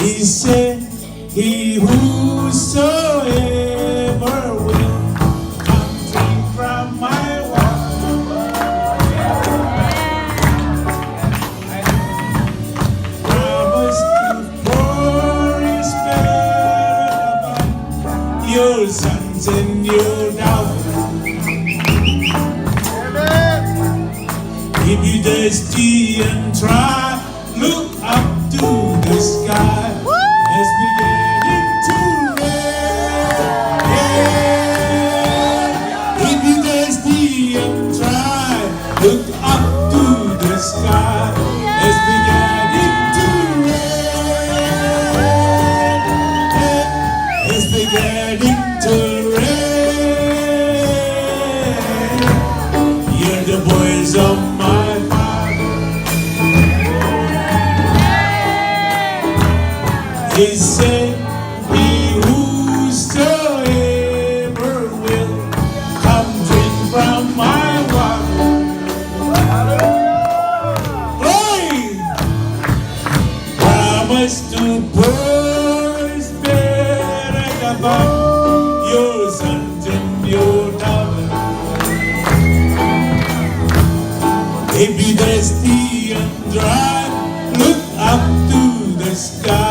He said, he whosoever will come drink from my water, promise to pour his spirit upon your sons and your daughters. If you thirsty and try, look up to the sky. It's beginning to rain. If you thirsty and try, look up to the sky. It's beginning to rain. It's beginning to rain. You're the boys of my father. He said, he whosoever will come drink from my water. Glory! Promise to pour his spirit upon your sons and your daughters. If you thirsty and dry, look up to the sky.